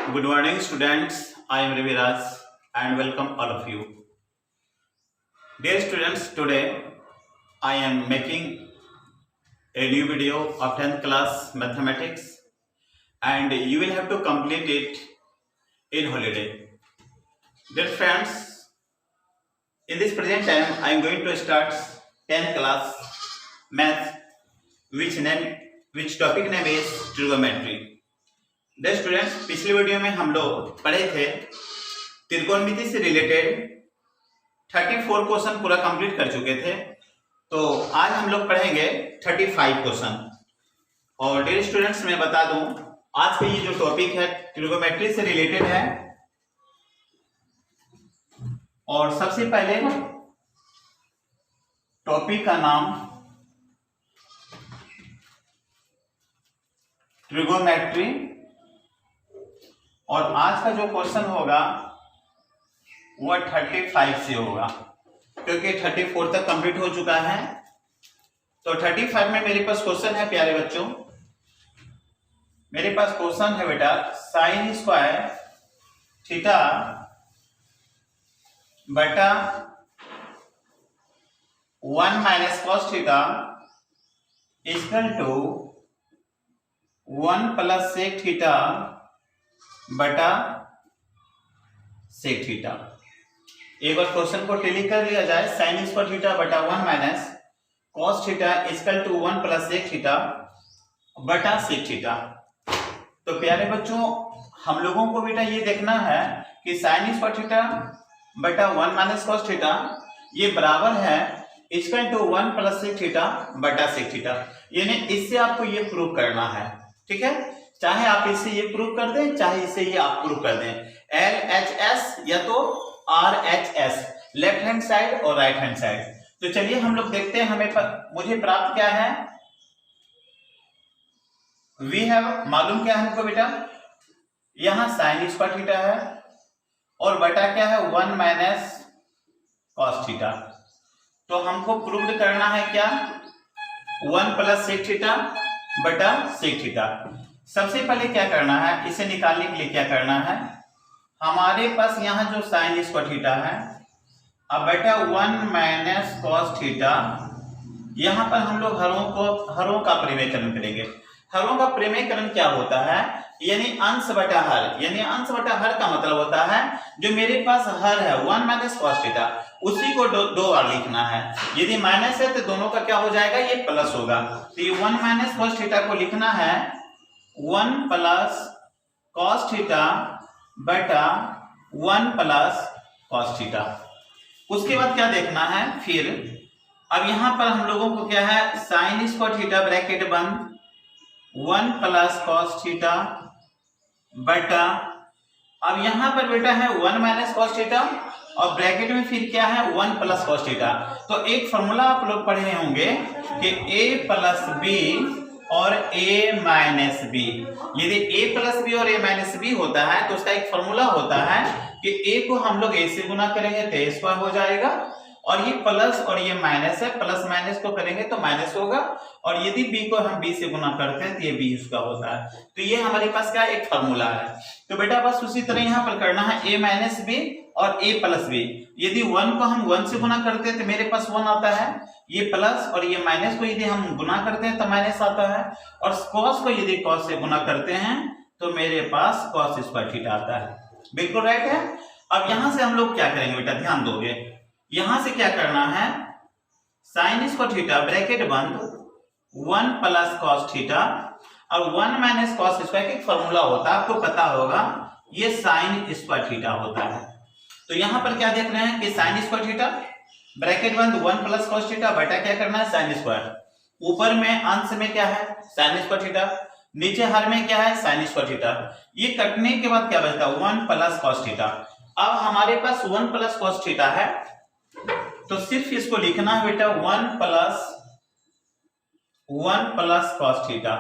Good morning, students. I am Raviraj and welcome all of you. Dear students, today I am making a new video of 10th class mathematics and you will have to complete it in holiday. Dear friends, in this present time I am going to start 10th class math which topic name is trigonometry. Dear students, पिछले video में हम लोग पढ़े थे त्रिकोणमिति से related 34 question पूरा complete कर चुके थे। तो आज हम लोग पढ़ेंगे 35 क्वेश्चन। और डियर स्टूडेंट्स, मैं बता दूं आज का ये जो टॉपिक है ट्रिगोनोमेट्री से रिलेटेड है। और सबसे पहले टॉपिक का नाम ट्रिगोनोमेट्री, और आज का जो क्वेश्चन होगा वो 35 से होगा क्योंकि 34 तक कंप्लीट हो चुका है। तो 35 में मेरे पास क्वेश्चन है प्यारे बच्चों, मेरे पास क्वेश्चन है बेटा साइन स्क्वायर थीटा बटा 1 minus cos theta equal to 1 plus sec theta बटा सेक थीटा। एक बार क्वेश्चन को टेली कर लिया जाए, साइन स्क्वायर थीटा बटा 1 minus cos theta equal to 1 plus sec theta बटा सेक थीटा। तो प्यारे बच्चों, हम लोगों को बेटा ये देखना है कि साइन स्क्वायर थीटा बटा 1 माइनस कॉस थीटा ये बराबर है equal to 1 plus sec theta बटा सेक थीटा। यानी इससे आपको ये प्रूव करना है, ठीक है। चाहे आप इससे ये प्रूव कर दें, चाहे इससे ये आप प्रूव कर दें। LHS या तो RHS, लेफ्ट हैंड साइड और राइट हैंड साइड। तो चलिए हम लोग देखते हैं मुझे प्राप्त क्या है। वी हैव मालूम क्या है हमको बेटा, यहां साइन स्क्वायर थीटा है और बटा क्या है 1 माइनस कॉस थीटा। तो हमको प्रूव करना है क्या 1 प्लस सेक थीटा बटा सेक थीटा। सबसे पहले क्या करना है, इसे निकालने के लिए क्या करना है, हमारे पास यहाँ जो साइन स्क्वायर थीटा है अब बटा 1 माइनस कॉस थीटा, यहाँ पर हम लोग हरों का परिमेयकरण करेंगे। हरों का परिमेयकरण क्या होता है, यानी अंश बटा हर। यानी अंश बटा हर का मतलब होता है जो मेरे पास हर है 1 माइनस कॉस थीटा, उसी को दो बार लिखना है। यदि माइनस है तो दोनों का क्या हो जाएगा, ये प्लस होगा। तो ये 1 माइनस कॉस थीटा को लिखना है 1 प्लस कॉस थीटा बटा 1 प्लस कॉस थीटा। उसके बाद क्या देखना है फिर, अब यहां पर हम लोगों को क्या है साइन स्क्वायर थीटा ब्रैकेट बंद 1 प्लस कॉस थीटा बटा, अब यहां पर बेटा है 1 माइनस कॉस थीटा और ब्रैकेट में फिर क्या है 1 प्लस कॉस थीटा। तो एक फॉर्मूला आप लोग पढ़े होंगे कि a प्लस बी और a माइनस बी। यदि a प्लस बी और a माइनस बी होता है तो उसका एक फॉर्मूला होता है कि a को हम लोग a से गुना करेंगे तो a स्क्वायर हो जाएगा, और ये प्लस और ये माइनस है, प्लस माइनस को करेंगे तो माइनस होगा, और यदि b को हम b से गुना करते हैं तो ये b उसका होता है। तो ये हमारे पास क्या एक फॉर्मूला है। तो बेटा बस उसी तरह यहाँ पर करना है a माइनस बी और a प्लस बी। यदि 1 को हम 1 से गुना करते हैं तो मेरे पास 1 आता है, ये प्लस और ये माइनस को यदि हम गुना करते हैं तो माइनस आता है, और कॉस को यदि कॉस से गुना करते हैं तो मेरे पास कॉस स्क्वायर थीटा आता है। बिल्कुल राइट है। अब यहां से हम लोग क्या करेंगे बेटा, ध्यान दोगे, यहां से क्या करना है साइन स्क्वायर थीटा ब्रैकेट बंद 1 प्लस कॉस थीटा और 1 माइनस कॉस स्क्वायर का फॉर्मूला होता है, आपको पता होगा, ये साइन स्क्वायर थीटा होता है। तो यहां पर क्या देख रहे हैं कि साइन स्क्वायर थीटा ब्रैकेट बंद 1 प्लस कॉस थीटा बटा क्या करना है साइन स्क्वायर। ऊपर में अंश में क्या है साइन स्क्वायर थीटा, नीचे हर में क्या है साइन स्क्वायर थीटा। ये कटने के बाद क्या बचता है 1 प्लस कॉस थीटा। अब हमारे पास 1 प्लस कॉस थीटा है तो सिर्फ इसको लिखना है बेटा 1 प्लस कॉस थीटा।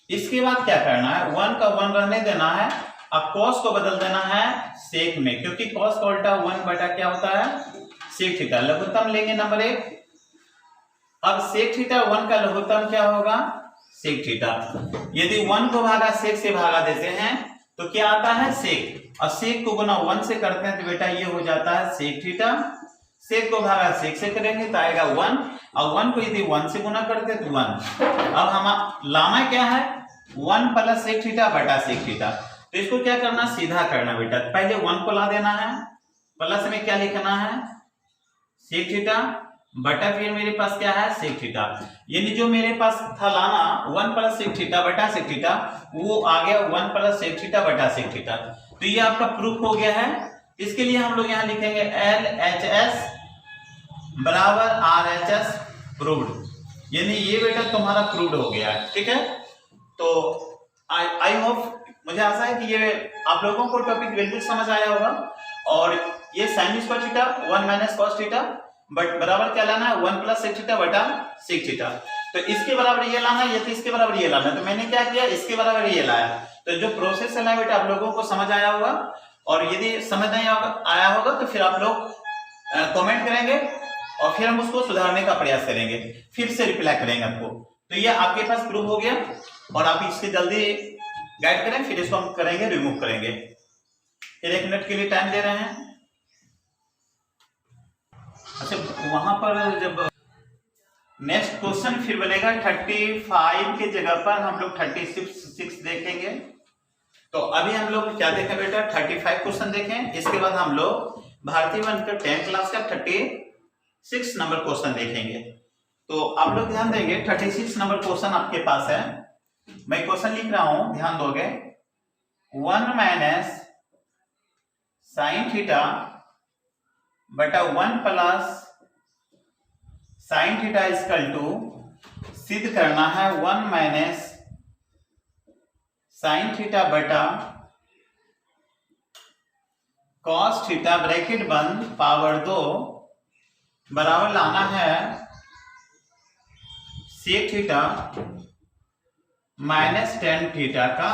इसके बाद क्या करना है 1 का 1 रहने देना है, अब कॉस को बदल देना है सेक में, क्योंकि कॉस का उल्टा 1 बटा क्या होता है सेक थीटा। लघुत्तम लेंगे नंबर 1। अब सेक थीटा 1 का लघुत्तम क्या होगा सेक थीटा। यदि 1 को भागा सेक से भागा देते हैं तो क्या आता है सेक, और सेक को गुना 1 से करते हैं तो बेटा ये हो जाता है सेक थीटा। सेक को भागा सेक से करेंगे तो आएगा 1, और 1 को यदि 1 से गुना करते हैं तो 1। अब हम लाना क्या है 1 प्लस सेक थीटा बटा सेक थीटा। तो इसको क्या करना सीधा करना बेटा, पहले 1 को ला देना है, प्लस में क्या लिखना है सेक थीटा बटा फिर मेरे पास क्या है सेक थीटा। यानी जो मेरे पास था लाना 1 प्लस सेक थीटा बटा सेक थीटा, वो आ गया 1 प्लस सेक थीटा बटा सेक थीटा। तो ये आपका प्रूफ हो गया है। इसके लिए हम लोग यहाँ लिखेंगे LHS बराबर RHS प्रूव्ड, यानी ये बेटा तुम्हारा प्रूव्ड हो गया है। ठीक है, तो आई होप, मुझे आशा है कि ये आप लोगों को टॉपिक बिल्कुल समझ आया होगा। और ये sine square theta 1 minus cos theta but बराबर क्या लाना है 1 प्लस सेक थीटा बटा सेक थीटा। तो इसके बराबर ये लाना है या तो इसके बराबर ये लाना है, तो मैंने क्या किया इसके बराबर ये लाया। तो जो प्रोसेस है बेटा आप लोगों को समझ आया होगा, और यदि समझ नहीं आया होगा तो फिर आप लोग कमेंट करेंगे और फिर हम उसको सुधारने का प्रयास करेंगे, फिर से रिप्लाई करेंगे आपको। तो ये आपके पास प्रूफ हो गया, और आप इसके जल्दी गाइड करें, फिर इसको हम करेंगे रिमूव करेंगे। फिर 1 मिनट के लिए टाइम दे रहे हैं। अच्छा, वहां पर जब नेक्स्ट क्वेश्चन फिर बनेगा 35 के जगह पर हम लोग 36 देखेंगे। तो अभी हम लोग क्या देखें बेटा 35 क्वेश्चन देखें, इसके बाद हम लोग भारतीय वन का 10th क्लास का 36 नंबर क्वेश्चन देखेंगे। तो आप लोग ध्यान देंगे 36 नंबर क्वेश्चन आपके पास है, मैं क्वेश्चन लिख रहा हूं ध्यान दोगे। 1 माइनस साइन थीटा बटा 1 plus sine theta equal to सिद्ध करना है 1 माइनस साइन थीटा बटा कॉस थीटा ब्रैकेट बंद पावर 2 बराबर लाना है sec theta minus ten theta का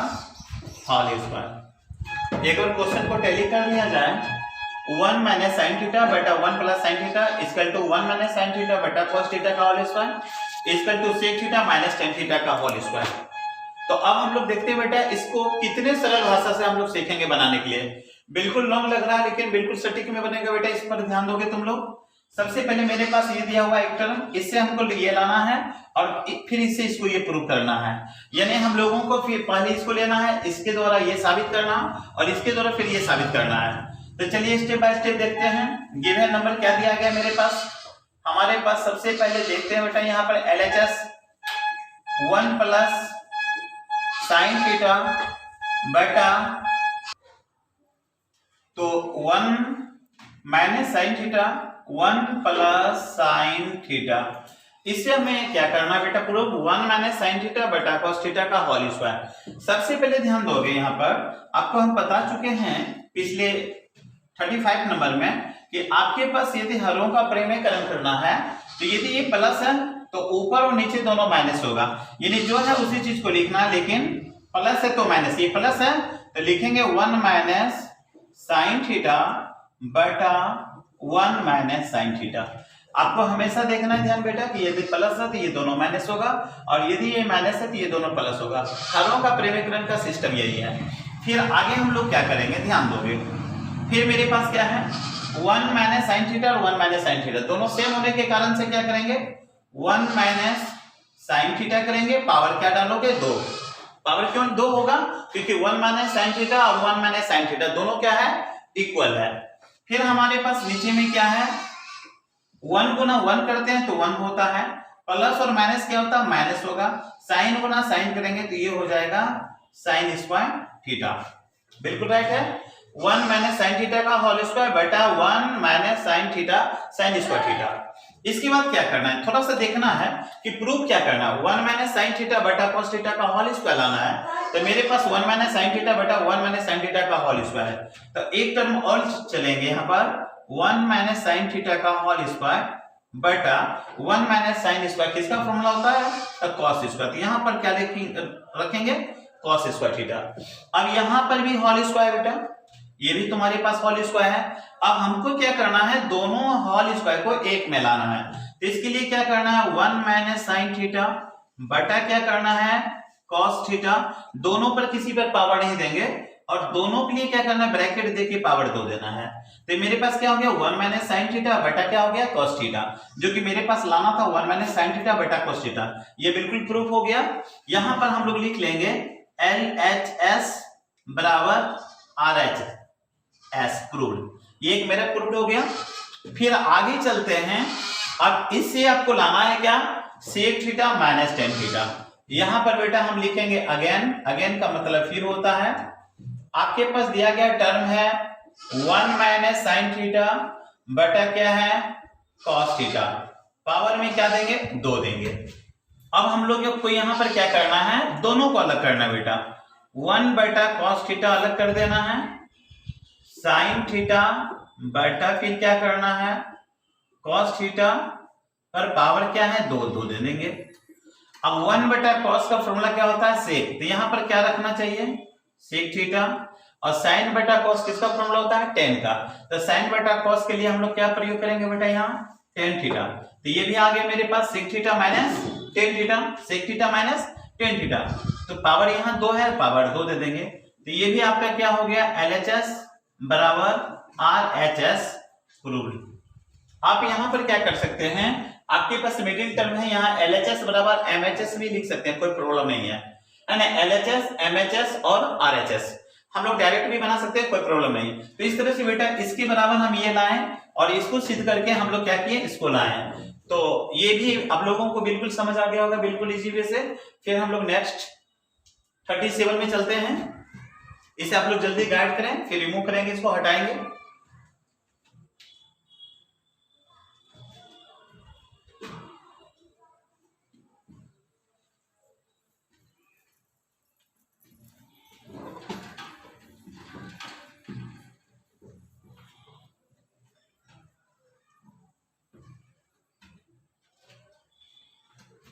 होल स्क्वायर। एक और क्वेश्चन को टैली कर लिया जाए। 1 माइनस साइन थीटा बटा 1 plus sine theta equal to 1 minus sine theta बटा कॉस थीटा का whole square equal to sec theta minus ten theta का होल स्क्वायर। तो अब हम लोग देखते हैं बेटा इसको कितने सरल भाषा से हम लोग सीखेंगे बनाने के लिए। बिल्कुल लॉन्ग लग रहा है लेकिन बिल्कुल सटीक में बनेगा बेटा, इस पर ध्यान दोगे तुम लोग। सबसे पहले मेरे पास ये दिया हुआ एक टर्म, इससे हमको ये लाना है और फिर इससे इसको ये प्रूव करना है। यानी हम लोगों को फिर पहले इसको लेना है, इसके द्वारा ये साबित करना और इसके द्वारा फिर ये साबित करना है। तो चलिए स्टेप बाय स्टेप देखते हैं। गिवन नंबर क्या दिया गया मेरे पास, हमारे पास सबसे पहले देखते हैं बेटा यहाँ पर LHS 1 प्लस साइन थीटा बटा, तो 1 minus sine theta 1 plus sine theta, इससे हमें क्या करना बेटा प्रूफ 1 माइनस साइन थीटा बटा कॉस थीटा का होल स्क्वायर। सबसे पहले ध्यान दोगे यहाँ पर आपको हम बता चुके हैं पिछले 35 नंबर में कि आपके पास यदि हरों का परिमेयकरण करना है तो यदि ये प्लस है तो ऊपर और नीचे दोनों माइनस होगा, यानी जो है उसी चीज को लिखना है, लेकिन प्लस है तो माइनस, ये प्लस है तो लिखेंगे 1 माइनस साइन थीटा बटा 1 माइनस साइन थीटा। आपको हमेशा देखना है ध्यान बेटा कि यदि प्लस है तो ये दोनों माइनस होगा और यदि ये माइनस है तो ये दोनों प्लस होगा। हरों का परिमेयकरण का सिस्टम यही है। फिर आगे हम लोग क्या करेंगे ध्यान दोगे, फिर मेरे पास क्या है 1 माइनस साइन थीटा और 1 माइनस साइन थीटा दोनों सेम होने के कारण से क्या करेंगे 1 माइनस साइन थीटा करेंगे, पावर क्या डालोगे 2। पावर क्यों 2 होगा क्योंकि 1 माइनस साइन थीटा और 1 माइनस साइन थीटा दोनों क्या है इक्वल है। फिर हमारे पास नीचे में क्या है 1 गुना 1 करते हैं तो 1 होता है, प्लस और माइनस क्या होता है माइनस होगा, साइन गुना साइन करेंगे तो ये हो जाएगा साइन स्क्वायर थीटा। बिल्कुल राइट है। 1 माइनस साइन थीटा का होल स्क्वायर बटा 1 minus sine theta sine square theta. इसके बाद क्या करना है थोड़ा सा देखना है कि प्रूफ क्या करना है। 1 माइनस साइन थीटा बटा कॉस थीटा का होल स्क्वायर लाना है, तो मेरे पास 1 माइनस साइन थीटा बटा 1 माइनस साइन थीटा का होल स्क्वायर है। तो एक टर्म और चलेंगे यहाँ पर 1 माइनस साइन थीटा का होल स्क्वायर बटा 1 माइनस साइन स्क्वायर किसका फॉर्मूला होता है कॉस स्क्वायर। तो यहाँ पर क्या रखेंगे कॉस स्क्वायर थीटा। अब यहाँ पर भी होल स्क्वायर बेटा, ये भी तुम्हारे पास होल स्क्वायर है। अब हमको क्या करना है दोनों होल स्क्वायर को एक में लाना है, तो इसके लिए क्या करना है 1 माइनस साइन थीटा बटा क्या करना है कॉस थीटा, दोनों पर किसी पर पावर नहीं देंगे, और दोनों के लिए क्या करना है, ब्रैकेट देके पावर 2 देना है। तो मेरे पास क्या हो गया 1 माइनस साइन थीटा बटा क्या हो गया कॉस थीटा, जो कि मेरे पास लाना था 1 माइनस साइन थीटा बटा कॉस थीटा। ये बिल्कुल प्रूफ हो गया। यहां पर हम लोग लिख लेंगे LHS बराबर RHS प्रूव्ड। ये एक मेरा प्रूव्ड हो गया। फिर आगे चलते हैं। अब इससे आपको लाना है क्या, sec theta minus ten theta. यहां पर बेटा हम लिखेंगे अगेन, अगेन का मतलब फिर होता है। आपके पास दिया गया टर्म है 1 माइनस साइन थीटा बटा क्या है कॉस थीटा, पावर में क्या देंगे 2 देंगे। अब हम लोग को यहां पर क्या करना है, दोनों को अलग करना है बेटा। 1 बटा कॉस थीटा अलग कर देना है, साइन थीटा बटा फिर क्या करना है कॉस थीटा पर पावर क्या है 2 2 दे देंगे। अब 1 बटा कॉस का फॉर्मूला क्या होता है सेक, तो यहां पर क्या रखना चाहिए सेक थीटा, और साइन बटा कॉस किसका फॉर्मूला होता है टेन का। तो साइन बटा कॉस के लिए हम लोग क्या प्रयोग करेंगे बेटा यहाँ टेन थीटा। तो ये भी आ गया मेरे पास sec theta minus ten theta, sec theta minus ten theta. तो पावर यहाँ 2 है, पावर 2 दे देंगे। तो ये भी आपका क्या हो गया LHS बराबर RHS प्रूव्ड। आप यहां पर क्या कर सकते हैं, आपके पास मिडिल टर्म है यहाँ LHS बराबर MHS भी लिख सकते हैं, कोई प्रॉब्लम नहीं है ना। LHS MHS और RHS हम लोग डायरेक्ट भी बना सकते हैं, कोई प्रॉब्लम नहीं। तो इस तरह से बेटा इसके बराबर हम ये लाएं और इसको सिद्ध करके हम लोग क्या किए इसको लाएं। तो ये भी आप लोगों को बिल्कुल समझ आ गया होगा बिल्कुल इजी वे से। फिर हम लोग नेक्स्ट 37 में चलते हैं। इसे आप लोग जल्दी गाइड करें, फिर रिमूव करेंगे, इसको हटाएंगे।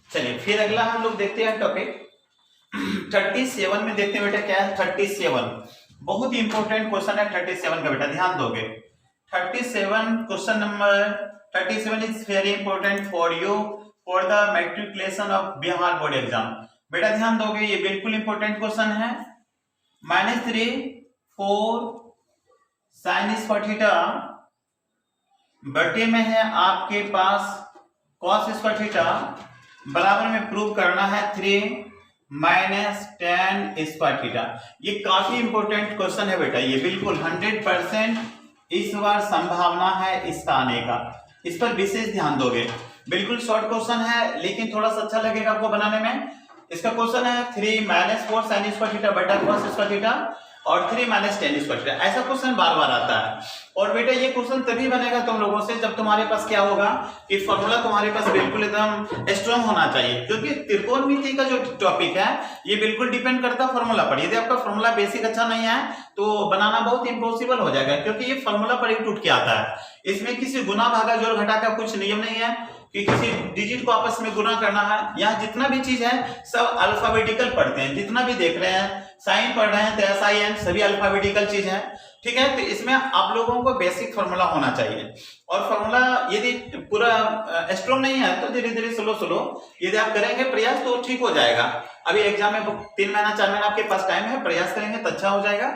चलिए फिर अगला हम लोग देखते हैं टॉपिक 37 में। देखते हैं बेटा क्या है 37, बहुत ही इंपॉर्टेंट क्वेश्चन है 37 का बेटा, ध्यान दोगे। 37 question number 37 is very important for you for the matriculation of Bihar board exam. बेटा ध्यान दोगे, ये बिल्कुल इंपॉर्टेंट क्वेश्चन है। -3 4 साइन स्क्वायर थीटा बटे में है आपके पास कॉस स्क्वायर थीटा बराबर में प्रूव करना है 3 माइनस टेन स्क्वायर थीटा। ये काफी इंपॉर्टेंट क्वेश्चन है बेटा, ये बिल्कुल 100% इस बार संभावना है इसका आने का, इस पर विशेष ध्यान दोगे। बिल्कुल शॉर्ट क्वेश्चन है लेकिन थोड़ा सा अच्छा लगेगा आपको बनाने में। इसका क्वेश्चन है 3 माइनस 4 साइन स्क्वायर थीटा बटा कॉस स्क्वायर थीटा और 3 माइनस टेन स्क्वायर थीटा। ऐसा क्वेश्चन बार बार आता है। और बेटा ये क्वेश्चन तभी बनेगा तुम लोगों से जब तुम्हारे पास क्या होगा कि फॉर्मूला तुम्हारे पास बिल्कुल एकदम स्ट्रांग होना चाहिए, क्योंकि त्रिकोणमिति का जो टॉपिक है ये बिल्कुल डिपेंड करता है फॉर्मूला पर। यदि आपका फॉर्मूला बेसिक अच्छा नहीं है तो बनाना बहुत इम्पॉसिबल हो जाएगा, क्योंकि ये फॉर्मूला पर ही टूट के आता है। इसमें किसी गुना भागा जोड़ घटा का कुछ नियम नहीं है कि किसी डिजिट को आपस में गुना करना है। यहाँ जितना भी चीज है सब अल्फाबेटिकल पढ़ते हैं, जितना भी देख रहे हैं साइन पढ़ रहे हैं तो SIN सभी अल्फाबेटिकल चीज है, ठीक है। तो इसमें आप लोगों को बेसिक फार्मूला होना चाहिए। और फार्मूला यदि पूरा स्ट्रॉन्ग नहीं है तो धीरे धीरे स्लो स्लो यदि आप करेंगे प्रयास तो ठीक हो जाएगा। अभी एग्जाम में 3 महीना 4 महीना आपके पास टाइम है, प्रयास करेंगे तो अच्छा हो जाएगा।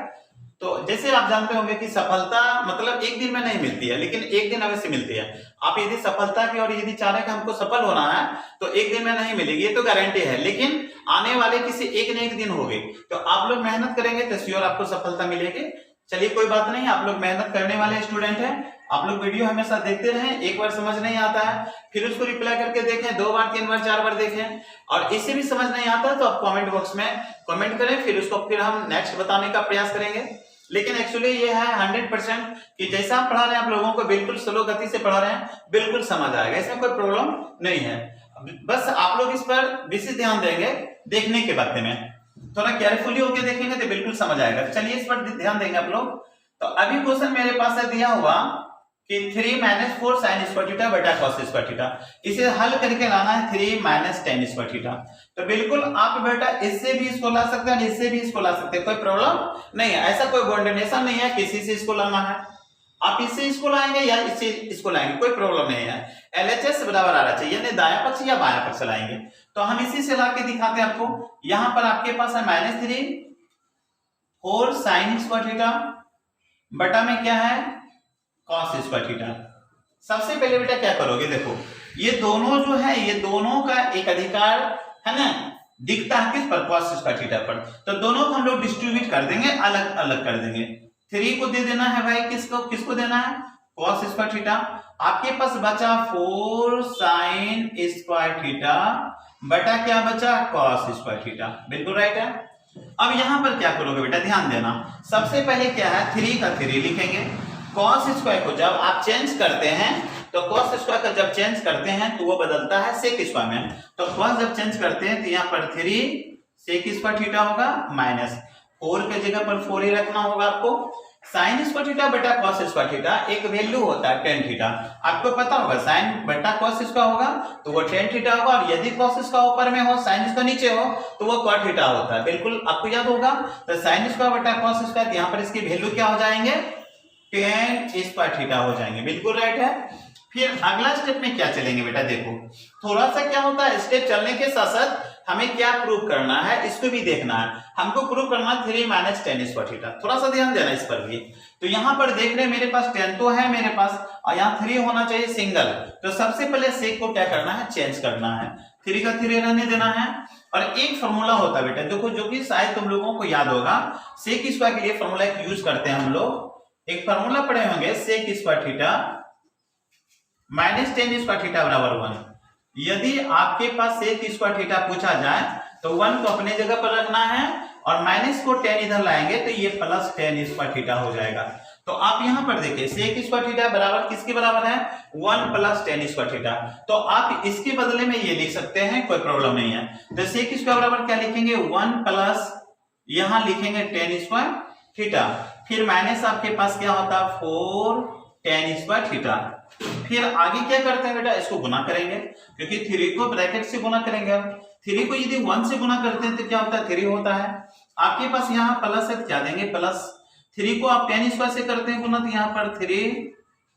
तो जैसे आप जानते होंगे कि सफलता मतलब एक दिन में नहीं मिलती है, लेकिन एक दिन अवश्य मिलती है। आप यदि सफलता की और यदि चाह रहे कि हमको सफल होना है तो एक दिन में नहीं मिलेगी, ये तो गारंटी है, लेकिन आने वाले किसी एक न एक दिन होगी। तो आप लोग मेहनत करेंगे तो श्योर आपको सफलता मिलेगी। चलिए कोई बात नहीं, आप लोग मेहनत करने वाले स्टूडेंट हैं। आप लोग वीडियो हमेशा देखते रहें, एक बार समझ नहीं आता है फिर उसको रिप्लाई करके देखें, 2 बार 3 बार 4 बार देखें। और इससे भी समझ नहीं आता तो आप कमेंट बॉक्स में कमेंट करें, फिर उसको फिर हम नेक्स्ट बताने का प्रयास करेंगे। लेकिन एक्चुअली ये है 100% कि जैसा आप पढ़ा रहे हैं आप लोगों को बिल्कुल स्लो गति से पढ़ा रहे हैं, बिल्कुल समझ आएगा, इसमें कोई प्रॉब्लम नहीं है। बस आप लोग इस पर विशेष ध्यान देंगे, देखने के बाद में थोड़ा केयरफुली होकर देखेंगे तो बिल्कुल समझ आएगा। चलिए इस पर ध्यान देंगे आप लोग। तो अभी क्वेश्चन मेरे पास है दिया हुआ कि 3 माइनस 4 साइन स्क्वायर थीटा बटा कॉस स्क्वायर थीटा, इसे हल करके लाना है 3 माइनस टेन स्क्वायर थीटा। तो बिल्कुल आप बेटा इससे भी इसको ला सकते हैं, इससे भी इसको ला सकते हैं, कोई प्रॉब्लम नहीं है। ऐसा कोई कॉम्बिनेशन नहीं है किसी से इसको लाना है, आप इससे इसको लाएंगे या इससे इसको लाएंगे, कोई प्रॉब्लम नहीं है। LHS बराबर आ रहा चाहिए, यानी दायां पक्ष या बायां पक्ष लाएंगे। तो हम इसी से ला के दिखाते हैं आपको। यहां पर आपके पास है -3 4 साइन स्क्वायर थीटा बटा में क्या है कॉस स्क्वायर थीटा। सबसे पहले बेटा क्या करोगे, देखो ये दोनों जो है ये दोनों का एक अधिकार है ना, दिखता है किस पर, कॉस स्क्वायर थीटा पर। तो दोनों को हम लोग डिस्ट्रीब्यूट कर देंगे, अलग अलग कर देंगे। 3 को दे देना है भाई, किसको देना है, कॉस स्क्वायर थीटा। आपके पास बचा 4 साइन स्क्वायर थीटा बटा क्या बचा, कॉस स्क्वायर थीटा। बिल्कुल राइट है। अब यहां पर क्या करोगे बेटा, ध्यान देना, सबसे पहले क्या है 3 का 3 लिखेंगे। कॉस स्क्वायर को जब आप चेंज करते हैं तो कॉस स्क्वायर का जब चेंज करते हैं तो वो बदलता है सेक स्क्वायर में। तो कॉस जब चेंज करते हैं तो यहाँ पर 3 सेक स्क्वायर थीटा होगा माइनस 4 के जगह पर 4 ही रखना होगा आपको। साइन स्क्वायर थीटा बटा कॉस स्क्वायर थीटा एक वैल्यू होता है tan थीटा, आपको पता होगा। साइन बटा कॉस स्क्वायर होगा तो वो tan थीटा होगा, और यदि कॉस स्क्वायर ऊपर में हो साइन स्क्वायर नीचे हो तो वो cot थीटा होता है। बिल्कुल आपको याद होगा। तो साइन स्क्वायर बटा कॉस स्क्वायर, यहाँ पर इसकी वैल्यू क्या हो जाएंगे, tan स्क्वायर थीटा हो जाएंगे। बिल्कुल राइट है। फिर अगला स्टेप में क्या चलेंगे बेटा, देखो थोड़ा सा क्या होता है, स्टेप चलने के साथ साथ हमें क्या प्रूव करना है इसको भी देखना है। हमको प्रूव करना 3 माइनस tan स्क्वायर थीटा, थोड़ा सा ध्यान देना इस पर भी। तो यहाँ पर देख रहे हैं मेरे पास tan तो है मेरे पास, और यहाँ 3 होना चाहिए सिंगल। तो सबसे पहले सेक को क्या करना है, चेंज करना है, 3 का 3 रहने देना है। और एक फॉर्मूला होता है बेटा, देखो जो कि शायद तुम लोगों को याद होगा, सेक स्क्वायर के लिए फॉर्मूला यूज करते हैं हम लोग। एक फॉर्मूला पढ़े होंगे, sec square theta minus tan square theta बराबर 1। यदि आपके पास सेक स्क्वायर थीटा पूछा जाए तो 1 को अपने जगह पर रखना है और माइनस को tan इधर लाएंगे तो ये प्लस tan स्क्वायर थीटा हो जाएगा। तो आप यहां पर देखिए सेक स्क्वायर थीटा बराबर किसके बराबर है, 1 प्लस tan स्क्वायर थीटा। तो आप इसके बदले में ये लिख सकते हैं, कोई प्रॉब्लम नहीं है। तो सेक स्क्वायर बराबर क्या लिखेंगे, 1 प्लस यहां लिखेंगे tan स्क्वायर थीटा, फिर माइनस आपके पास क्या होता है 4 tan स्क्वायर थीटा। फिर आगे क्या करते हैं बेटा, इसको गुना करेंगे, क्योंकि 3 को ब्रैकेट से गुना करेंगे। अब 3 को यदि 1 से गुना करते हैं तो क्या होता है, 3 होता है। आपके पास यहाँ प्लस है तो क्या देंगे प्लस, 3 को आप tan स्क्वायर से करते हैं गुना तो यहाँ पर 3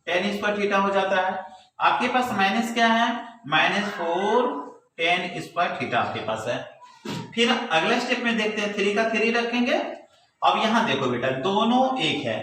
tan स्क्वायर थीटा हो जाता है। आपके पास माइनस क्या है, माइनस 4 tan स्क्वायर थीटा आपके पास है। फिर अगले स्टेप में देखते हैं, 3 का 3 रखेंगे। अब यहाँ देखो बेटा दोनों एक है,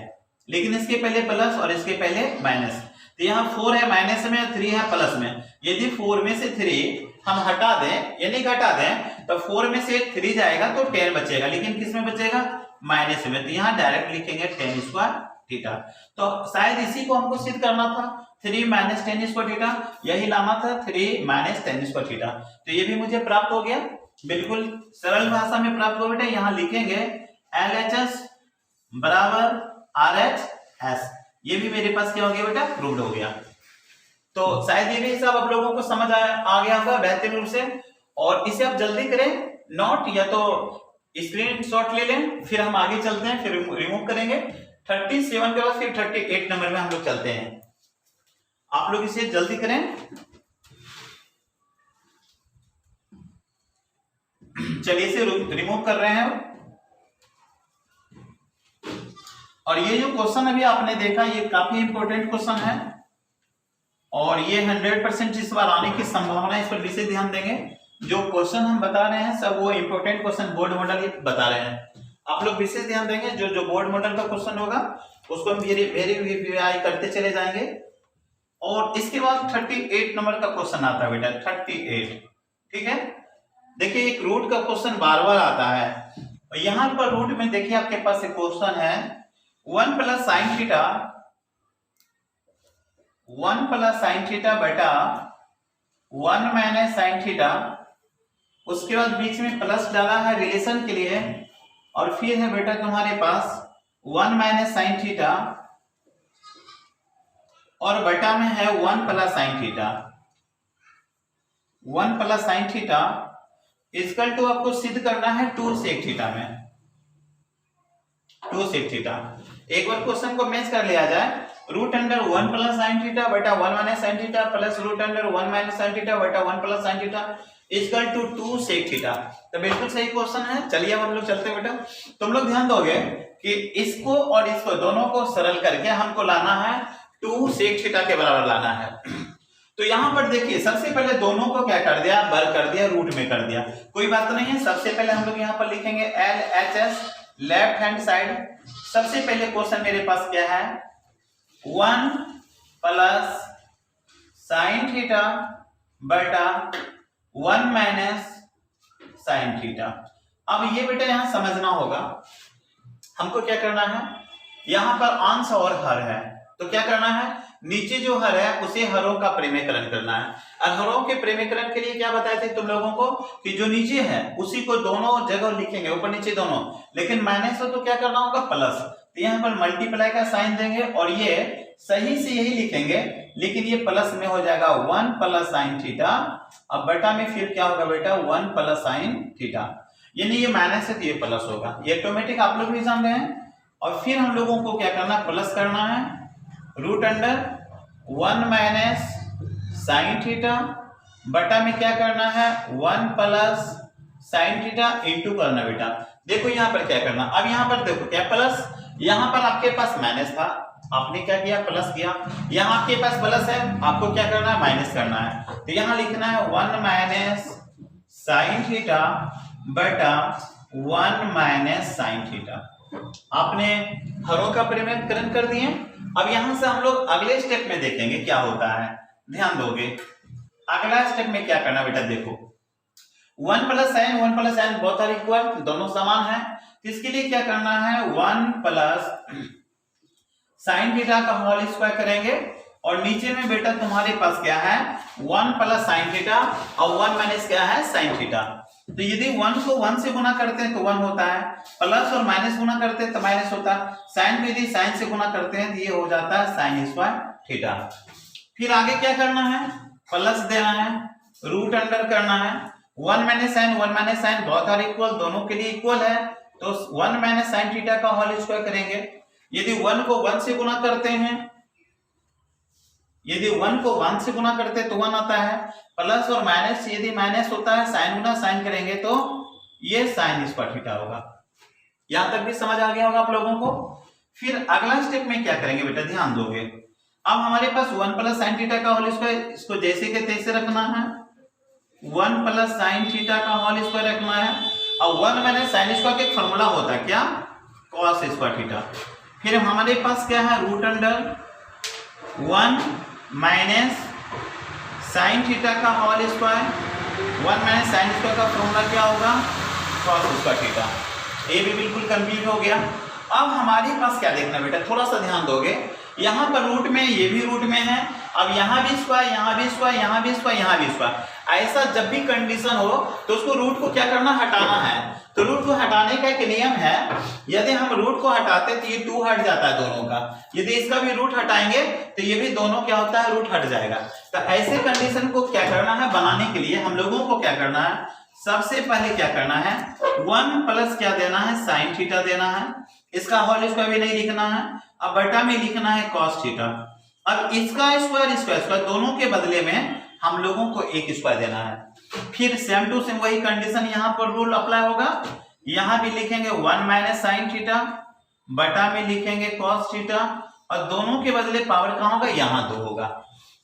लेकिन इसके पहले प्लस और इसके पहले माइनस। तो यहाँ 4 है माइनस में, 3 है प्लस में। यदि 4 में से 3 हम हटा दें यानी घटा दें तो 4 में से 3 जाएगा तो 10 बचेगा, लेकिन किस में बचेगा, माइनस में। तो यहाँ डायरेक्ट लिखेंगे tan स्क्वायर थीटा। तो शायद इसी को हमको सिद्ध करना था, 3 माइनस tan स्क्वायर थीटा, यही लाना था 3 माइनस tan स्क्वायर थीटा। तो ये भी मुझे प्राप्त हो गया, बिल्कुल सरल भाषा में प्राप्त हो बेटा। यहाँ लिखेंगे LHS बराबर RHS, ये भी मेरे पास क्या हो गया बेटा, प्रूव्ड हो गया। तो शायद ये भी हिसाब आप लोगों को समझ आ गया होगा बेहतरीन रूप से। और इसे आप जल्दी करें, नोट या तो स्क्रीनशॉट ले लें, फिर हम आगे चलते हैं, फिर रिमूव करेंगे। 37 के बाद फिर 38 नंबर में हम लोग चलते हैं। आप लोग इसे जल्दी करें। चलिए इसे रिमूव कर रहे हैं। और ये जो क्वेश्चन अभी आपने देखा ये काफी इंपॉर्टेंट क्वेश्चन है, और ये 100% इस बार आने की संभावना है, इस पर विशेष ध्यान देंगे। जो क्वेश्चन हम बता रहे हैं सब वो इंपॉर्टेंट क्वेश्चन बोर्ड मॉडल बता रहे हैं, आप लोग विशेष ध्यान देंगे। जो बोर्ड मॉडल का क्वेश्चन होगा उसको हम वेरीफाई करते चले जाएंगे। और इसके बाद 38 नंबर का क्वेश्चन आता है बेटा, 38, ठीक है। देखिए एक रूट का क्वेश्चन बार बार आता है, यहाँ पर रूट में देखिए आपके पास एक क्वेश्चन है 1 plus sine theta, 1 plus sine theta बटा 1 माइनस साइन थीटा, उसके बाद बीच में प्लस डाला है रिलेशन के लिए, और फिर है बेटा तुम्हारे पास 1 माइनस साइन थीटा और बटा में है 1 plus sine theta. 1 plus sine theta equal to आपको सिद्ध करना है 2 सेक थीटा में, 2 सेक थीटा। एक बार क्वेश्चन को मैच कर लिया जाए, root under 1 plus sine theta बटा 1 minus sine theta plus root under 1 minus sine theta बटा 1 plus sine theta equal to 2 sec theta. तो बिल्कुल सही क्वेश्चन है। चलिए अब हम लोग चलते हैं बेटा। तुम लोग ध्यान दोगे कि इसको और इसको दोनों को सरल करके हमको लाना है 2 सेक थीटा के बराबर लाना है। तो यहां पर देखिए सबसे पहले दोनों को क्या कर दिया, वर्ग कर दिया, रूट में कर दिया, कोई बात नहीं है। सबसे पहले हम लोग यहाँ पर लिखेंगे LHS लेफ्ट हैंड साइड, सबसे पहले क्वेश्चन मेरे पास क्या है, 1 प्लस साइन थीटा बटा 1 माइनस साइन थीटा। अब ये बेटा यहां समझना होगा, हमको क्या करना है, यहां पर अंश और हर है, तो क्या करना है, नीचे जो हर है उसे हरों का प्रेमीकरण करना है। और हरों के प्रेमीकरण के लिए क्या बताए थे तुम लोगों को कि जो नीचे है उसी को दोनों जगह लिखेंगे, ऊपर नीचे दोनों, लेकिन माइनस हो तो क्या करना होगा, प्लस। तो यहाँ पर मल्टीप्लाई का साइन देंगे और ये सही से यही लिखेंगे, लेकिन ये प्लस में हो जाएगा 1 प्लस साइन थीटा। अब बटा में फिर क्या होगा बेटा, 1 प्लस साइन थीटा, यानी ये माइनस है तो ये प्लस होगा, ये ऑटोमेटिक आप लोग भी जान रहे हैं। और फिर हम लोगों को क्या करना, प्लस करना है, root under 1 minus sine theta बटा में क्या करना है, 1 प्लस साइन थीटा इंटू करना बेटा। देखो यहाँ पर क्या करना, अब यहाँ पर देखो क्या प्लस, यहाँ पर आपके पास माइनस था, आपने क्या किया, प्लस किया, यहाँ आपके पास प्लस है, आपको क्या करना है, माइनस करना है। तो यहाँ लिखना है 1 माइनस साइन थीटा बटा 1 माइनस साइन थीटा। आपने हरों का प्रेमीकरण कर दिए। अब यहां से हम लोग अगले स्टेप में देखेंगे क्या होता है, ध्यान दोगे। अगला स्टेप में क्या करना बेटा, देखो 1 plus sine both are equal, दोनों समान है। इसके लिए क्या करना है, 1 प्लस साइन थीटा का होल स्क्वायर करेंगे और नीचे में बेटा तुम्हारे पास क्या है, 1 प्लस साइन थीटा और 1 माइनस क्या है, साइन थीटा। तो यदि 1 को 1 से गुना करते हैं तो 1 होता है, प्लस और माइनस गुना करते हैं तो माइनस होता है, साइन को यदि साइन से गुना करते हैं तो ये हो जाता है साइन स्क्वायर थीटा। फिर आगे क्या करना है, प्लस देना है, रूट अंडर करना है, 1 minus sine both are equal, दोनों के लिए इक्वल है, तो 1 माइनस साइन थीटा का होल स्क्वायर करेंगे। यदि 1 को 1 से गुना करते हैं, यदि 1 को 1 से गुना करते हैं तो 1 आता है, प्लस और माइनस यदि माइनस होता है, साइन गुना साइन करेंगे तो ये साइन स्क्वायर थीटा होगा। यहां तक भी समझ आ गया होगा आप लोगों को। फिर अगला स्टेप में क्या करेंगे बेटा, ध्यान दोगे। अब हमारे पास 1 प्लस साइन थीटा का होल स्क्वायर, इसको जैसे के तैसे रखना है, 1 प्लस साइन थीटा का होल स्क्वायर रखना है, और 1 माइनस साइन स्क्वायर का एक फॉर्मूला होता है क्या, कॉस स्क्वायर थीटा। फिर हमारे पास क्या है, root under 1 minus sine theta का whole square, 1 minus sine square का फॉर्मूला क्या होगा, कॉस स्क्वायर थीटा। ये भी बिल्कुल कंप्लीट हो गया। अब हमारे पास क्या देखना बेटा, थोड़ा सा ध्यान दोगे, यहाँ पर रूट में, ये भी रूट में है, अब यहाँ भी स्क्वायर, यहाँ भी स्क्वायर, यहाँ भी स्क्वायर, यहाँ भी स्क्वायर। ऐसा जब भी कंडीशन हो तो उसको रूट को क्या करना, हटाना है। तो रूट को हटाने का एक नियम है, यदि हम रूट को हटाते तो ये 2 हट जाता है दोनों का, यदि इसका भी रूट हटाएंगे तो ये भी दोनों क्या होता है, रूट हट जाएगा। तो ऐसे कंडीशन को क्या करना है, बनाने के लिए हम लोगों को क्या करना है, सबसे पहले क्या करना है, 1 प्लस क्या देना है, साइन थीटा देना है, इसका होल स्क्वायर भी नहीं लिखना है, अब बटा में लिखना है कॉस थीटा। अब इसका स्क्वायर इसका स्क्वायर दोनों के बदले में हम लोगों को एक स्क्वायर देना है। फिर सेम टू सेम वही कंडीशन यहाँ पर रूल अप्लाई होगा, यहाँ भी लिखेंगे 1 माइनस साइन थीटा बटा में लिखेंगे कॉस थीटा, और दोनों के बदले पावर कहाँ होगा, यहाँ 2 होगा।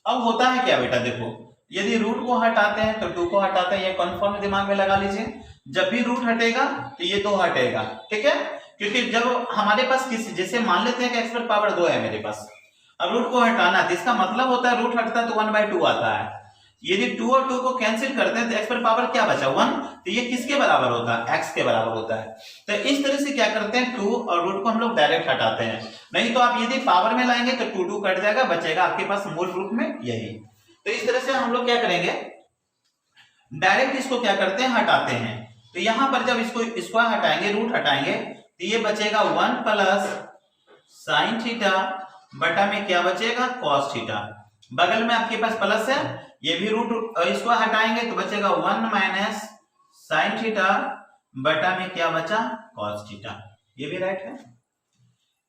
अब होता है क्या बेटा, देखो यदि रूट को हटाते हैं तो 2 को हटाते हैं, ये कन्फर्म दिमाग में लगा लीजिए, जब भी रूट हटेगा तो ये 2 हटेगा, ठीक है। क्योंकि जब हमारे पास किसी, जैसे मान लेते हैं कि एक्स पर पावर 2 है मेरे पास, अब रूट को हटाना है तो इसका मतलब होता है रूट हटता है तो 1/2 आता है। यदि 2 और 2 को कैंसिल करते हैं तो एक्स पर पावर क्या बचा, 1, तो ये किसके बराबर होता है, एक्स के बराबर होता है। तो इस तरह से क्या करते हैं, 2 और रूट को हम लोग डायरेक्ट हटाते हैं, नहीं तो आप यदि पावर में लाएंगे तो 2 कट जाएगा, बचेगा आपके पास मूल रूप में यही। तो इस तरह से हम लोग क्या करेंगे, डायरेक्ट इसको क्या करते हैं, हटाते हैं। तो यहां पर जब इसको हटाएंगे, रूट हटाएंगे, तो ये बचेगा 1 प्लस साइन थीटा बटा में क्या बचेगा, कॉस थीटा। बगल में आपके पास प्लस है, ये भी रूट इसको हटाएंगे तो बचेगा 1 माइनस साइन थीटा बटा में क्या बचा, कॉस थीटा। ये भी राइट है।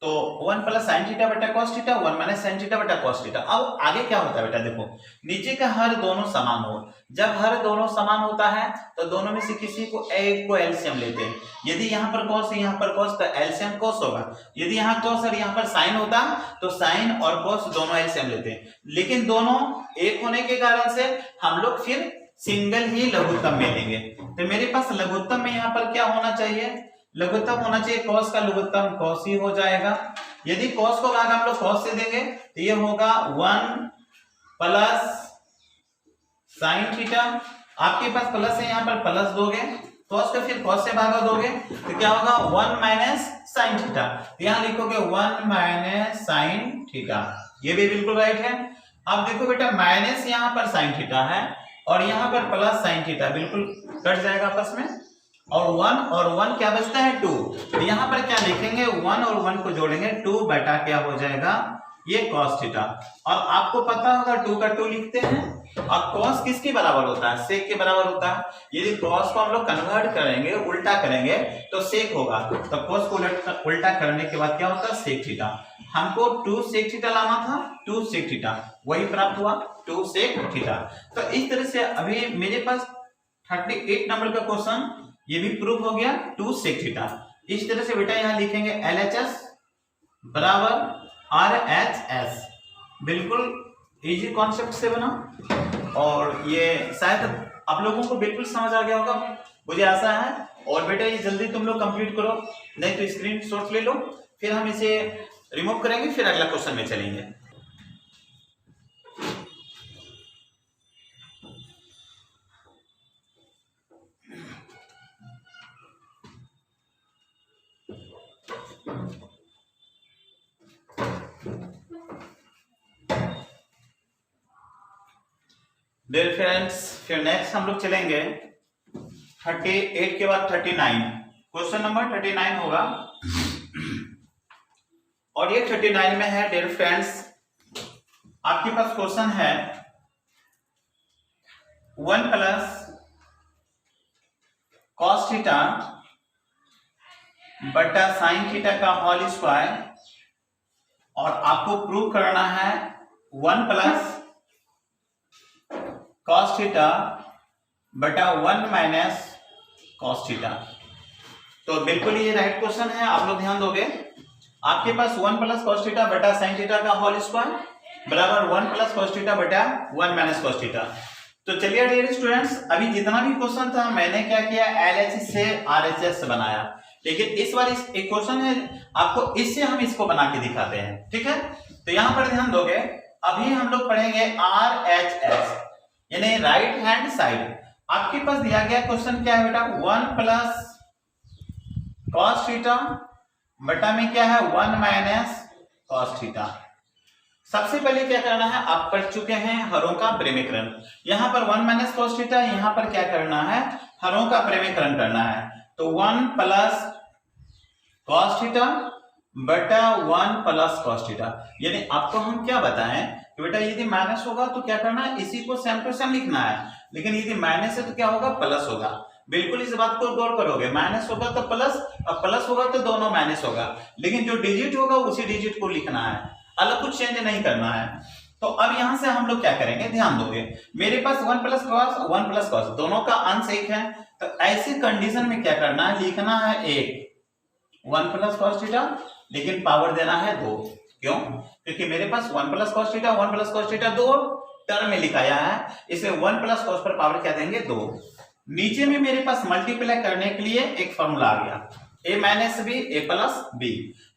तो 1 प्लस साइन थीटा बटा cos theta, 1 minus sine theta बटा कॉस थीटा। अब आगे क्या होता है बेटा, देखो नीचे का हर दोनों समान हो, जब हर दोनों समान होता है तो दोनों में से किसी को एक को एलसीएम लेते हैं। यदि यहाँ पर कॉस है, यहाँ पर कॉस, तो एलसीएम कॉस होगा। यदि यहाँ कॉस और यहाँ पर साइन होता तो साइन और कॉस दोनों एलसीएम लेते हैं, लेकिन दोनों एक होने के कारण से हम लोग फिर सिंगल ही लघुत्तम में लेंगे। तो मेरे पास लघुत्तम में यहाँ पर क्या होना चाहिए, लघुत्तम होना चाहिए, कॉस का लघुत्तम कॉस ही हो जाएगा। यदि कॉस को भाग हम लोग कॉस से देंगे तो ये होगा 1 प्लस साइन थीटा। आपके पास प्लस है, यहाँ पर प्लस दोगे, कॉस को फिर कॉस से भागा दोगे तो क्या होगा 1 माइनस साइन थीटा। यहाँ लिखोगे 1 माइनस साइन थीटा, ये भी बिल्कुल राइट है। अब देखो बेटा माइनस यहाँ पर साइन थीटा है और यहाँ पर प्लस साइन थीटा, बिल्कुल कट जाएगा आपस में, और 1 क्या बचता है 2। तो यहाँ पर क्या लिखेंगे 1 और 1 को जोड़ेंगे 2 बटा क्या हो जाएगा ये cos थीटा। और आपको पता होगा 2 का 2 लिखते हैं और cos किसके बराबर होता है, sec के बराबर होता है। यदि cos को हम लोग कन्वर्ट करेंगे, उल्टा करेंगे तो sec होगा, तो cos को उल्टा करने के बाद क्या होता है sec थीटा। हमको 2 sec थीटा लाना था, 2 sec थीटा वही प्राप्त हुआ 2 sec थीटा। तो इस तरह से अभी मेरे पास 38 नंबर का क्वेश्चन ये भी प्रूफ हो गया 2 sec थीटा। इस तरह से बेटा यहाँ लिखेंगे LHS बराबर RHS, बिल्कुल इजी कॉन्सेप्ट से बना और ये शायद आप लोगों को बिल्कुल समझ आ गया होगा, मुझे आशा है। और बेटा ये जल्दी तुम लोग कंप्लीट करो, नहीं तो स्क्रीनशॉट ले लो, फिर हम इसे रिमूव करेंगे, फिर अगला क्वेश्चन में चलेंगे। डियर फ्रेंड्स, फिर नेक्स्ट हम लोग चलेंगे 38 के बाद 39, क्वेश्चन नंबर 39 होगा और ये 39 में है। डियर फ्रेंड्स आपके पास क्वेश्चन है 1 प्लस कॉस थीटा बटा साइन थीटा का होल स्क्वायर, और आपको प्रूव करना है 1 प्लस कॉस थीटा बटा 1 माइनस कॉस थीटा। तो बिल्कुल ये राइट क्वेश्चन है, आप लोग ध्यान दोगे। आपके पास 1 प्लस कॉस थीटा बटा साइन थीटा का होल स्क्वायर बराबर 1 प्लस कॉस थीटा बटा 1 माइनस कॉस थीटा। तो चलिए डियर स्टूडेंट्स, अभी जितना भी क्वेश्चन था मैंने क्या किया LHS से RHS से बनाया, लेकिन इस बार इस एक क्वेश्चन है आपको इससे हम इसको बना के दिखाते हैं, ठीक है। तो यहां पर ध्यान दोगे, अभी हम लोग पढ़ेंगे RHS यानी राइट हैंड साइड। आपके पास दिया गया क्वेश्चन क्या है बेटा 1 प्लस कॉस थीटा बटा में क्या है 1 माइनस कॉस थीटा। सबसे पहले क्या करना है, आप पढ़ चुके हैं हरों का प्रेमीकरण। यहां पर 1 माइनस कॉस थीटा, यहां पर क्या करना है हरों का प्रेमीकरण करना है। तो 1 प्लस कॉस थीटा बटा 1 प्लस कॉस थीटा, यानी आपको हम क्या बताएं कि बेटा यदि माइनस होगा तो क्या करना है इसी को सेम टू सेम लिखना है, लेकिन यदि माइनस है तो क्या होगा प्लस होगा। बिल्कुल इस बात को गौर करोगे, माइनस होगा तो प्लस और प्लस होगा तो दोनों माइनस होगा, लेकिन जो डिजिट होगा उसी डिजिट को लिखना है, अलग कुछ चेंज नहीं करना है। तो अब यहां से हम लोग क्या करेंगे, ध्यान दोगे मेरे पास 1 प्लस कॉस 1 प्लस कॉस दोनों का अंश एक है, तो ऐसी कंडीशन में क्या करना है लिखना है 1 प्लस कॉस थीटा, लेकिन पावर देना है 2। क्यों? क्योंकि मेरे पास 1 प्लस कॉस थीटा 2 टर्म में लिखाया है, इसलिए 1 प्लस कॉस पर पावर क्या देंगे 2। नीचे में मेरे पास मल्टीप्लाई करने के लिए एक फॉर्मूला आ गया a minus b a plus b.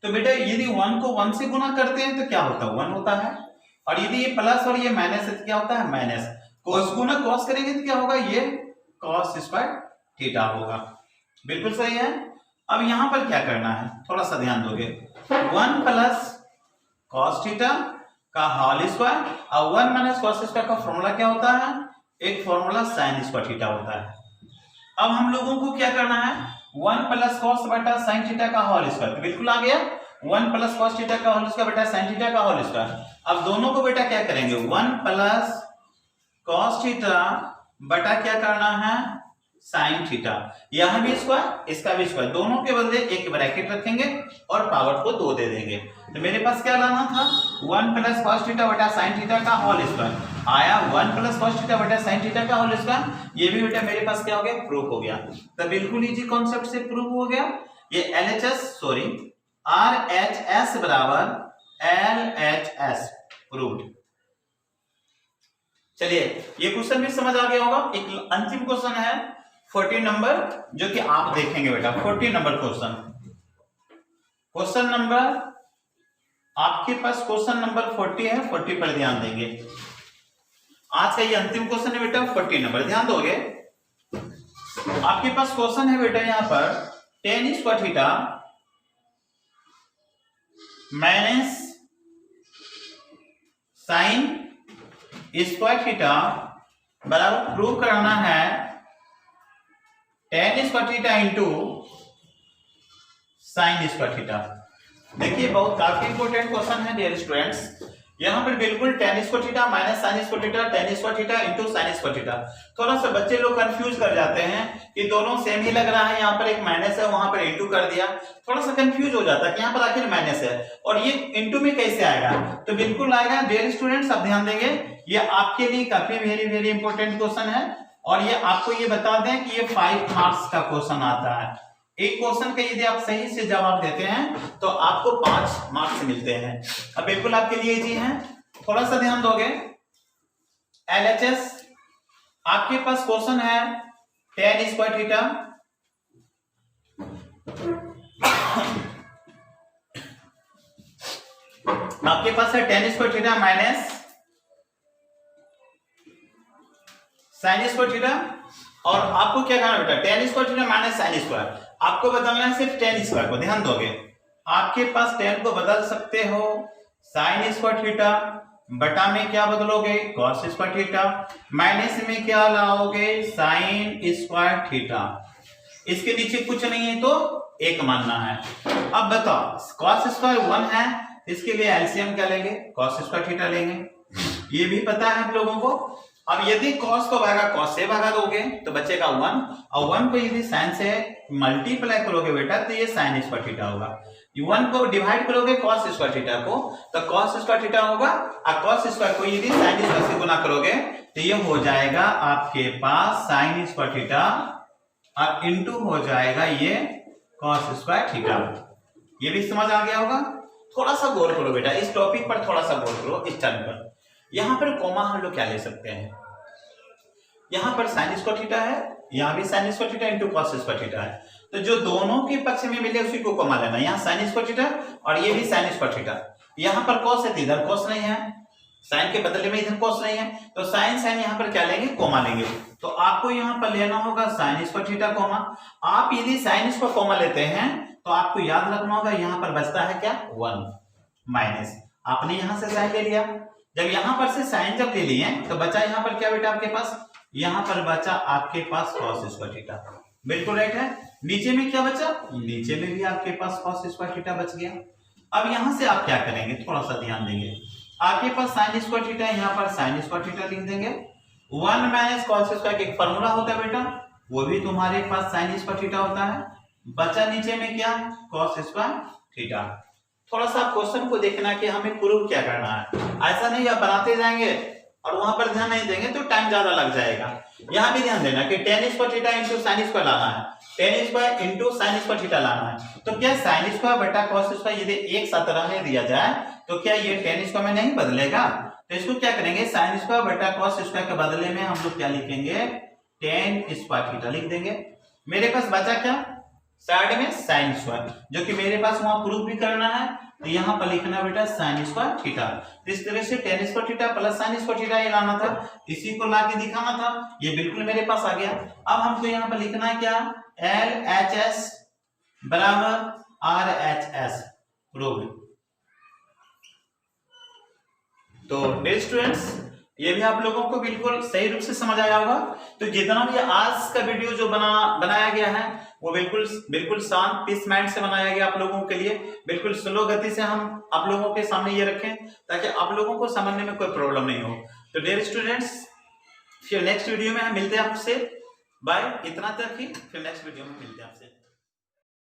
तो बेटा यदि 1 को 1 से गुना करते हैं तो क्या होता है 1 होता है, और यदि ये प्लस और ये माइनस है तो क्या होता है माइनस। cos गुना cos करेंगे तो क्या होगा ये cos स्क्वायर थीटा होगा। बिल्कुल सही है। अब यहां पर क्या करना है थोड़ा सा ध्यान दोगे, 1 प्लस कॉस थीटा का होल स्क्वायर और 1 माइनस कॉस स्क्वायर का फॉर्मूला क्या होता है, एक फॉर्मूला साइन स्क्वायर थीटा होता है। अब हम लोगों को क्या करना है 1 प्लस कॉस बटा साइन थीटा का होल स्क्वायर, तो बिल्कुल आ गया 1 प्लस कॉस थीटा का होल स्क्वायर बटा साइन थीटा का होल स्क्वायर। अब दोनों को बेटा क्या करेंगे 1 प्लस कॉस थीटा बटा क्या करना है साइन थीटा, यहां भी स्क्वायर इसका भी स्क्वायर, दोनों के बदले एक ब्रैकेट रखेंगे और पावर को 2 दे देंगे। तो मेरे पास क्या लाना था 1 प्लस कॉस थीटा बटा साइन थीटा का होल स्क्वायर आया, 1 प्लस कॉस थीटा बटा साइन थीटा का होल स्क्वायर, ये भी बेटा मेरे पास क्या हो गया प्रूफ हो गया। तो बिल्कुल इजी कॉन्सेप्ट से प्रूफ हो गया। ये RHS बराबर LHS प्रूव्ड। चलिए ये क्वेश्चन भी समझ आ गया होगा। एक अंतिम क्वेश्चन है 14 नंबर जो कि आप देखेंगे बेटा। 14 नंबर क्वेश्चन नंबर आपके पास क्वेश्चन नंबर 40 है। 40 पर ध्यान देंगे। आज का ये अंतिम क्वेश्चन है बेटा। 40 नंबर ध्यान दोगे। आपके पास क्वेश्चन है बेटा यहाँ पर tan square theta minus sine square theta बराबर प्रूव कराना है tan square theta into sine square theta. देखिए बहुत काफी इंपॉर्टेंट क्वेश्चन है डियर स्टूडेंट्स। यहाँ पर बिल्कुल tan square theta minus sine square theta, tan square theta into sine square theta. थोड़ा सा बच्चे लोग कंफ्यूज कर जाते हैं कि दोनों सेम ही लग रहा है, यहाँ पर एक माइनस है वहां पर इंटू कर दिया, थोड़ा सा कंफ्यूज हो जाता है कि यहाँ पर आखिर माइनस है और ये इंटू में कैसे आएगा। तो बिल्कुल आएगा डियर स्टूडेंट्स। आप ध्यान देंगे, ये आपके लिए काफी वेरी इंपॉर्टेंट क्वेश्चन है और ये आपको ये बता दें कि ये 5 मार्क्स का क्वेश्चन आता है। एक क्वेश्चन का यदि आप सही से जवाब देते हैं तो आपको 5 मार्क्स मिलते हैं। अब बिल्कुल आपके लिए इजी है, थोड़ा सा ध्यान दोगे। LHS आपके पास क्वेश्चन है tan स्क्वायर थीटा आपके पास है tan square theta minus sine square theta और आपको क्या करना बेटा tan square theta minus sine square. आपको बदलना है सिर्फ tan स्क्वायर को। ध्यान दोगे, आपके पास tan को बदल सकते हो साइन स्क्वायर थीटा, बटा में क्या बदलोगे cos स्क्वायर थीटा, माइनस में क्या लाओगे साइन स्क्वायर थीटा। इसके नीचे कुछ नहीं है तो 1 मानना है। अब बताओ cos स्क्वायर 1 है, इसके लिए एलसीएम क्या लेंगे cos स्क्वायर थीटा लेंगे, ये भी पता है आप लोगों को। अब यदि cos को भागा cos से भागा दोगे तो बचेगा 1 और 1 को यदि sin से मल्टीप्लाई करोगे बेटा तो ये sin स्क्वायर थीटा होगा। 1 को डिवाइड करोगे cos स्क्वायर थीटा को तो cos स्क्वायर थीटा होगा और cos स्क्वायर को यदि sin स्क्वायर से गुना करोगे तो ये हो जाएगा आपके पास sin स्क्वायर थीटा और इंटू हो जाएगा ये cos स्क्वायर थीटा। ये भी समझ आ गया होगा। थोड़ा सा गौर करो बेटा इस टॉपिक पर, थोड़ा सा गौर करो इस टर्म पर। यहाँ पर कोमा हम लोग क्या ले सकते हैं, यहाँ पर साइन स्क्वायर थीटा है, यहाँ भी sine square theta into cos square theta है, तो जो दोनों के पक्ष में मिले उसी को कोमा लेना। यहाँ साइन स्क्वायर थीटा और ये भी साइन स्क्वायर थीटा। यहाँ पर कॉस है तो इधर कॉस नहीं है, साइन के बदले में इधर कॉस नहीं है, तो साइन साइन यहाँ पर क्या लेंगे कोमा लेंगे। तो आपको यहाँ पर लेना होगा साइन स्क्वायर थीटा कोमा। आप यदि साइन स्क्वायर कोमा लेते हैं तो आपको याद रखना होगा यहाँ पर बचता है क्या 1 माइनस, आपने यहाँ से साइन ले लिया, जब यहाँ पर से साइन जब ले लिए तो बचा यहाँ पर क्या बेटा आपके पास, यहाँ पर बचा आपके पास cos स्क्वायर थीटा। बिल्कुल राइट है। नीचे में क्या बचा, नीचे में भी आपके पास cos स्क्वायर थीटा बच गया। अब यहाँ से आप क्या करेंगे, थोड़ा सा ध्यान देंगे। आपके पास साइन स्क्वायर थीटा है, यहाँ पर साइन स्क्वायर थीटा लिख देंगे। 1 माइनस cos स्क्वायर का एक फॉर्मूला होता है बेटा, वो भी तुम्हारे पास साइन स्क्वायर थीटा होता है। बचा नीचे में क्या cos स्क्वायर थीटा। थोड़ा सा क्वेश्चन को देखना कि हमें प्रूव क्या करना है, ऐसा नहीं आप बनाते जाएंगे और वहां पर ध्यान नहीं देंगे तो टाइम ज्यादा लग जाएगा। यहाँ भी ध्यान देना कि tan square theta into sine square लाना है, tan square into sine square theta लाना है। तो क्या साइन स्क्वायर बटा cos स्क्वायर यदि एक साथ रहने दिया जाए तो क्या ये tan स्क्वायर में नहीं बदलेगा, तो इसको क्या करेंगे साइन स्क्वायर बटा cos स्क्वायर के बदले में हम लोग क्या लिखेंगे tan स्क्वायर थीटा लिख देंगे। मेरे पास बचा क्या साइड में साइन स्क्वायर, जो कि मेरे पास वहां प्रूफ भी करना है, तो यहाँ पर लिखना बेटा साइन स्क्वायर थीटा। इस तरह से tan square theta plus sine square theta ये लाना था, इसी को ला के दिखाना था, ये बिल्कुल मेरे पास आ गया। अब हमको यहाँ पर लिखना है क्या LHS बराबर RHS प्रूव। तो डियर स्टूडेंट्स ये भी आप लोगों को बिल्कुल सही रूप से समझ आया होगा। तो जितना भी आज का वीडियो जो बनाया गया है वो बिल्कुल शांत पीस माइंड से बनाया गया आप लोगों के लिए। बिल्कुल स्लो गति से हम आप लोगों के सामने ये रखें ताकि आप लोगों को समझने में कोई प्रॉब्लम नहीं हो। तो डियर स्टूडेंट्स फिर नेक्स्ट वीडियो में हम मिलते हैं आपसे। बाय, इतना तक ही, फिर नेक्स्ट वीडियो में मिलते हैं आपसे।